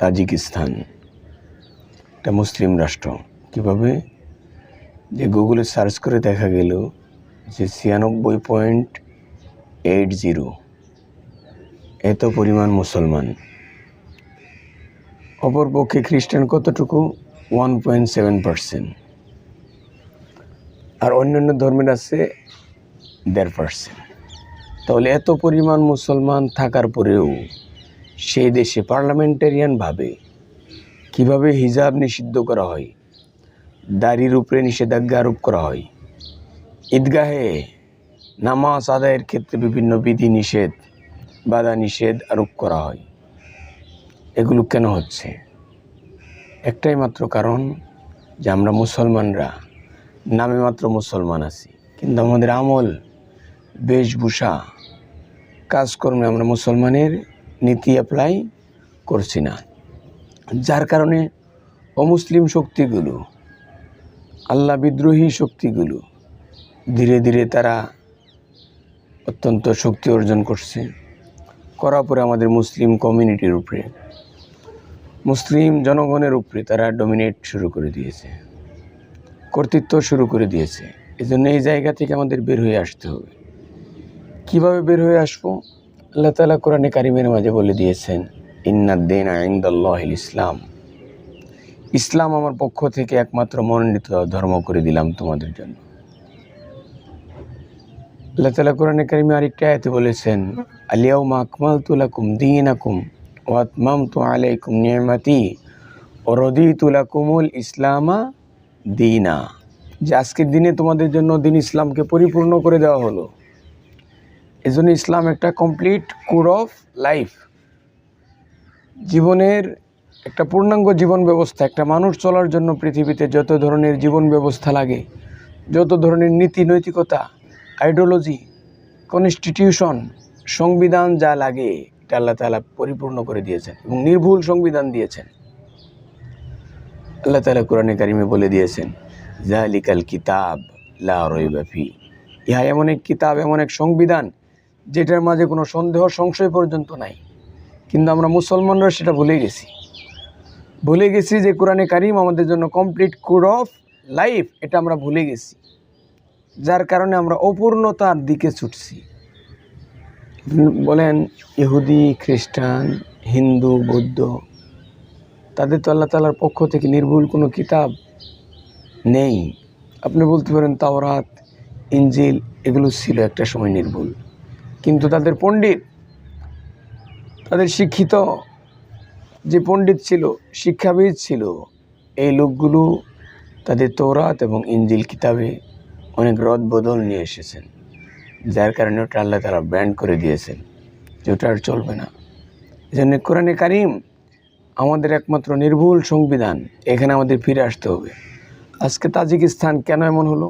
Tajikistan একটা মুসলিম রাষ্ট্র। কিভাবে যে গুগলে সার্চ করে দেখা গেল যে 96.80 এত পরিমাণ মুসলমান, অপরপক্ষে খ্রিস্টান কতটুকু 1.7%, আর অন্যান্য ধর্মের আছে 1.5%। তাহলে এত পরিমাণ মুসলমান থাকার পরেও সেই দেশে পার্লামেন্টারিয়ানভাবে কিভাবে হিজাব নিষিদ্ধ করা হয়, দাড়ির উপরে নিষেধাজ্ঞা আরোপ করা হয়, ঈদগাহে নামাজ আদায়ের ক্ষেত্রে বিভিন্ন বিধি নিষেধ, বাধা নিষেধ আরোপ করা হয়, এগুলো কেন হচ্ছে? একটাই মাত্র কারণ যে আমরা মুসলমানরা নামে মাত্র মুসলমান আছি, কিন্তু আমাদের আমল, বেশভূষা, কাজকর্মে আমরা মুসলমানের নীতি অ্যাপ্লাই করছি না, যার কারণে অমুসলিম শক্তিগুলো, আল্লাহ বিদ্রোহী শক্তিগুলো ধীরে ধীরে তারা অত্যন্ত শক্তি অর্জন করছে, করার পরে আমাদের মুসলিম কমিউনিটির উপরে, মুসলিম জনগণের উপরে তারা ডমিনেট শুরু করে দিয়েছে, কর্তৃত্ব শুরু করে দিয়েছে। এজন্য এই জায়গা থেকে আমাদের বের হয়ে আসতে হবে। কিভাবে বের হয়ে আসবো? আল্লাহ তাআলা কোরআনে কারিমের মাঝে বলে দিয়েছেন, ইন্নাদ-দীনা ইনদাল্লাহিল ইসলাম, ইসলাম আমার পক্ষ থেকে একমাত্র মনোনীত ধর্ম করে দিলাম তোমাদের জন্য। আল্লাহ তাআলা কোরআনে কারিমে আরেকটা আয়াতে বলেছেন, আল-ইয়াউমা আকমালতু লাকুম দীনাকুম ওয়া আতমামতু আলাইকুম নি'মাতি ওয়া রাদিতু লাকুমুল ইসলামা দীনা, যে আজকের দিনে তোমাদের জন্য দিন ইসলামকে পরিপূর্ণ করে দেওয়া হলো। এজন্য ইসলাম একটা কমপ্লিট কোড অফ লাইফ, জীবনের একটা পূর্ণাঙ্গ জীবন ব্যবস্থা। একটা মানুষ চলার জন্য পৃথিবীতে যত ধরনের জীবন ব্যবস্থা লাগে, যত ধরনের নীতি নৈতিকতা, আইডিওলজি, কনস্টিটিউশন, সংবিধান যা লাগে, এটা আল্লাহ তাআলা পরিপূর্ণ করে দিয়েছেন এবং নির্ভুল সংবিধান দিয়েছেন। আল্লাহ তাআলা কোরআনে কারিমে বলে দিয়েছেন, যালিকাল কিতাব লা রাইবা ফি, ইহা এমন এক কিতাব, এমন এক সংবিধান যেটার মাঝে কোনো সন্দেহ সংশয় পর্যন্ত নাই। কিন্তু আমরা মুসলমানরা সেটা ভুলে গেছি যে কোরআনে কারিম আমাদের জন্য কমপ্লিট কোড অফ লাইফ, এটা আমরা ভুলে গেছি, যার কারণে আমরা অপূর্ণতার দিকে ছুটছি। বলেন ইহুদি, খ্রিস্টান, হিন্দু, বৌদ্ধ, তাদের তো আল্লাহ তাআলার পক্ষ থেকে নির্ভুল কোনো কিতাব নেই। আপনি বলতে পারেন তাওরাত, ইনজিল এগুলো ছিল একটা সময় নির্ভুল, কিন্তু তাদের পণ্ডিত, তাদের শিক্ষিত যে পণ্ডিত ছিল, শিক্ষাবিদ ছিল, এই লোকগুলো তাদের তাওরাত এবং ইনজিল কিতাবে অনেক রদ বদল নিয়ে এসেছেন, যার কারণে ওটা আল্লাহ তাআলা ব্যান করে দিয়েছেন যে ওটা আর চলবে না। এই জন্য কোরআনে কারিম আমাদের একমাত্র নির্ভুল সংবিধান, এখানে আমাদের ফিরে আসতে হবে। আজকে তাজিকিস্তান কেন এমন হলো?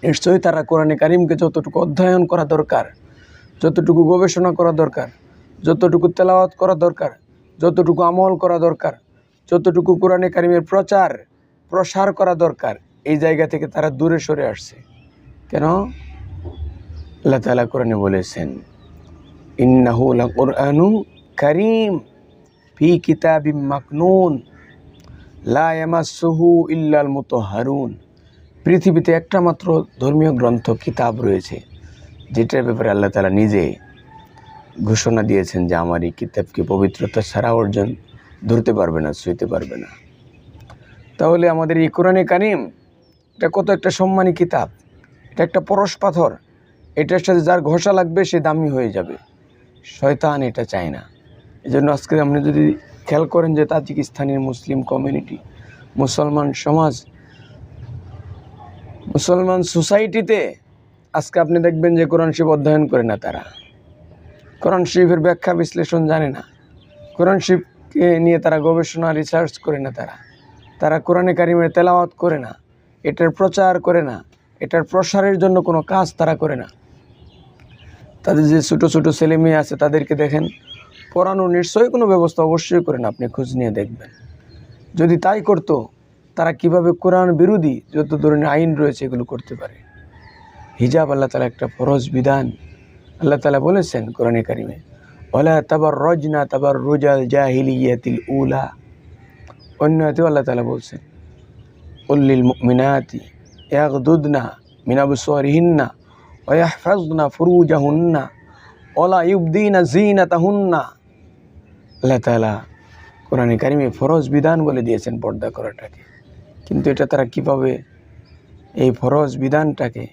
নিশ্চয়ই তারা কোরআনে কারিমকে যতটুকু অধ্যয়ন করা দরকার, যতটুকু গবেষণা করা দরকার, যতটুকু তেলাওয়াত করা দরকার, যতটুকু আমল করা দরকার, যতটুকু কোরআনে কারিমের প্রসার করা দরকার, এই জায়গা থেকে তারা দূরে সরে আসছে। কেন? আল্লাহ তাআলা কোরআনে বলেছেন, ইন্নাহু লাকুরআনুন কারীম ফি কিতাবিম মাকনুন লা ইয়ামাসসুহু ইল্লাল মুতাহহারুন, পৃথিবীতে একটা মাত্র ধর্মীয় গ্রন্থ, কিতাব রয়েছে, যেটার ব্যাপারে আল্লাহ তাআলা নিজে ঘোষণা দিয়েছেন যে আমার এই কিতাবকে পবিত্রতা ছাড়া অর্জন ধরতে পারবে না, ছুঁইতে পারবে না। তাহলে আমাদের এই কোরআনে কারিম এটা কত একটা সম্মানী কিতাব, এটা একটা পরশ পাথর, এটার সাথে যার ঘষা লাগবে সে দামি হয়ে যাবে। শয়তান এটা চায় না। এজন্য আজকে আপনি যদি খেয়াল করেন যে তাজিকিস্তানের মুসলিম কমিউনিটি, মুসলমান সমাজ, মুসলমান সোসাইটিতে আজকে আপনি দেখবেন যে কোরআন শরীফ অধ্যয়ন করে না, তারা কোরআন শরীফের ব্যাখ্যা বিশ্লেষণ জানে না, কোরআন শরীফকে নিয়ে তারা গবেষণা রিসার্চ করে না, তারা কোরআনে কারিমের তেলাওয়াত করে না, এটার প্রচার করে না, এটার প্রসারের জন্য কোনো কাজ তারা করে না। তাদের যে ছোটো ছোটো ছেলে মেয়ে আছে তাদেরকে দেখেন পড়ানোর নিশ্চয়ই কোনো ব্যবস্থা অবশ্যই করে না, আপনি খোঁজ নিয়ে দেখবেন। যদি তাই করতো, তারা কিভাবে কোরআন বিরোধী যত ধরনের আইন রয়েছে এগুলো করতে পারে। হিজাব আল্লাহ তাআলা একটা ফরজ বিধান, আল্লাহ তাআলা বলেছেন কোরআনে কারিমে, ওয়ালা তাবাররাজনা তাবাররুজাল জাহিলিয়াতিল উলা। অন্য আয়াতেও আল্লাহ তাআলা বলছেন কুল লিল মুমিনাতি ইয়াগদুদনা মিন আবসারিহিন্না ওয়া ইয়াহফাজনা ফুরুজাহুন্না ওয়ালা ইউবদিনা যিনাতাহুন্না। আল্লাহ তাআলা কোরআনে কারিমে ফরজ বিধান বলে দিয়েছেন পর্দা করাটাকে, কিন্তু এটা তারা কীভাবে এই ফরজ বিধানটাকে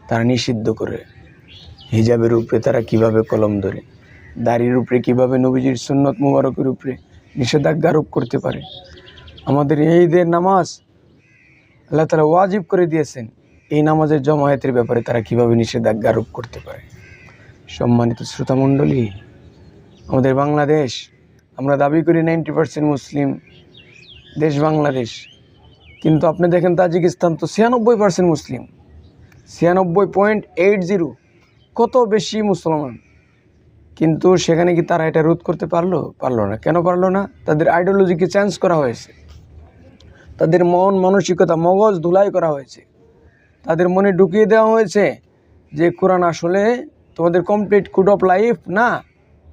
তারা নিষিদ্ধ করে, হিজাবের উপরে তারা কিভাবে কলম ধরে, দাড়ির উপরে কিভাবে নবীজির সুন্নত মুবারকের উপরে নিষেধাজ্ঞা আরোপ করতে পারে। আমাদের ঈদের নামাজ আল্লাহ তাআলা ওয়াজিব করে দিয়েছেন, এই নামাজের জমায়েতের ব্যাপারে তারা কিভাবে নিষেধাজ্ঞা আরোপ করতে পারে। সম্মানিত শ্রোতামণ্ডলী, আমাদের বাংলাদেশ, আমরা দাবি করি 90% মুসলিম দেশ বাংলাদেশ, কিন্তু আপনি দেখেন তাজিকিস্তান তো 96% মুসলিম, 96.80, কত বেশি মুসলমান। কিন্তু সেখানে কি তারা এটা রোধ করতে পারলো না। কেন পারলো না? তাদের আইডিওলজিকে চেঞ্জ করা হয়েছে, তাদের মন মানসিকতা মগজ ধুলাই করা হয়েছে, তাদের মনে ঢুকিয়ে দেওয়া হয়েছে যে কোরআন আসলে তোমাদের কমপ্লিট কোড অফ লাইফ না।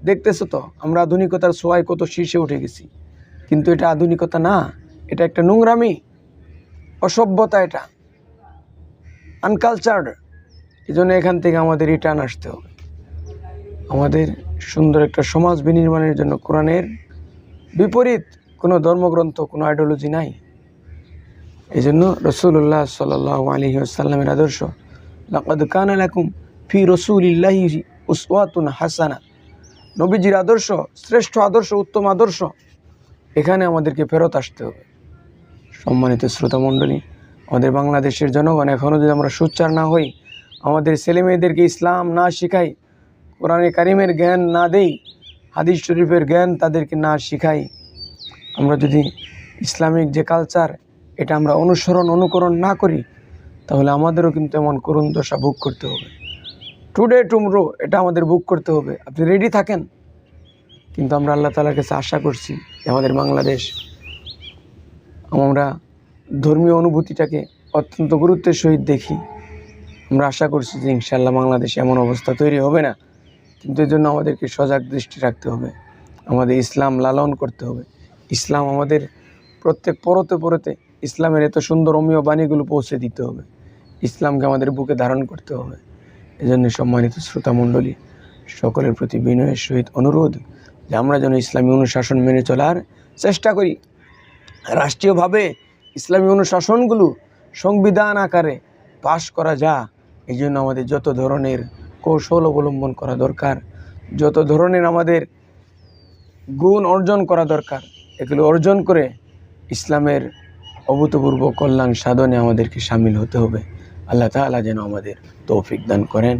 দেখতেছো তো আমরা আধুনিকতার ছোঁয়ায় কত শীর্ষে উঠে গেছি, কিন্তু এটা আধুনিকতা না, এটা একটা নোংরামি, অসভ্যতা, এটা আনকালচার্ড। এই জন্য এখান থেকে আমাদের রিটার্ন আসতে হবে। আমাদের সুন্দর একটা সমাজ বিনির্মাণের জন্য কোরআনের বিপরীত কোনো ধর্মগ্রন্থ, কোনো আইডিওলজি নাই। এই জন্য রাসূলুল্লাহ সাল্লাল্লাহু আলাইহি ওয়াসাল্লামের আদর্শ, লাকাদ কানা লাকুম ফি রাসূলিল্লাহি উসওয়াতুন হাসানা, নবীজির আদর্শ, শ্রেষ্ঠ আদর্শ, উত্তম আদর্শ, এখানে আমাদেরকে ফেরত আসতে হবে। সম্মানিত শ্রোতামণ্ডলী, আমাদের বাংলাদেশের জনগণ এখনও যদি আমরা সোচ্চার না হই, আমাদের ছেলেমেয়েদেরকে ইসলাম না শিখাই, কোরআনে কারিমের জ্ঞান না দেই, হাদিস শরীফের জ্ঞান তাদেরকে না শিখাই, আমরা যদি ইসলামিক যে কালচার এটা আমরা অনুকরণ না করি, তাহলে আমাদেরও কিন্তু এমন করুণ দশা ভোগ করতে হবে। টুডে টুমরো এটা আমাদের ভোগ করতে হবে। আপনি রেডি থাকেন। কিন্তু আমরা আল্লাহ তাআলার কাছে আশা করছি যে আমাদের বাংলাদেশ, আমরা ধর্মীয় অনুভূতিটাকে অত্যন্ত গুরুত্বের সহিত দেখি। আমরা আশা করছি যে ইনশাআল্লাহ বাংলাদেশে এমন অবস্থা তৈরি হবে না, কিন্তু এর জন্য আমাদেরকে সজাগ দৃষ্টি রাখতে হবে, আমাদের ইসলাম লালন করতে হবে, ইসলাম আমাদের প্রত্যেক পরতে ইসলামের এত সুন্দর অমীয় বাণীগুলো পৌঁছে দিতে হবে, ইসলামকে আমাদের বুকে ধারণ করতে হবে। এজন্য সম্মানিত শ্রোতামণ্ডলী, সকলের প্রতি বিনয়ের সহিত অনুরোধ যে আমরা যেন ইসলামী অনুশাসন মেনে চলার চেষ্টা করি। রাষ্ট্রীয়ভাবে ইসলামী অনুশাসনগুলো সংবিধান আকারে পাশ করা যা, এই জন্য আমাদের যত ধরনের কৌশল অবলম্বন করা দরকার, যত ধরনের আমাদের গুণ অর্জন করা দরকার, এগুলো অর্জন করে ইসলামের অভূতপূর্ব কল্যাণ সাধনে আমাদেরকে সামিল হতে হবে। আল্লাহ তাআলা যেন আমাদের তৌফিক দান করেন।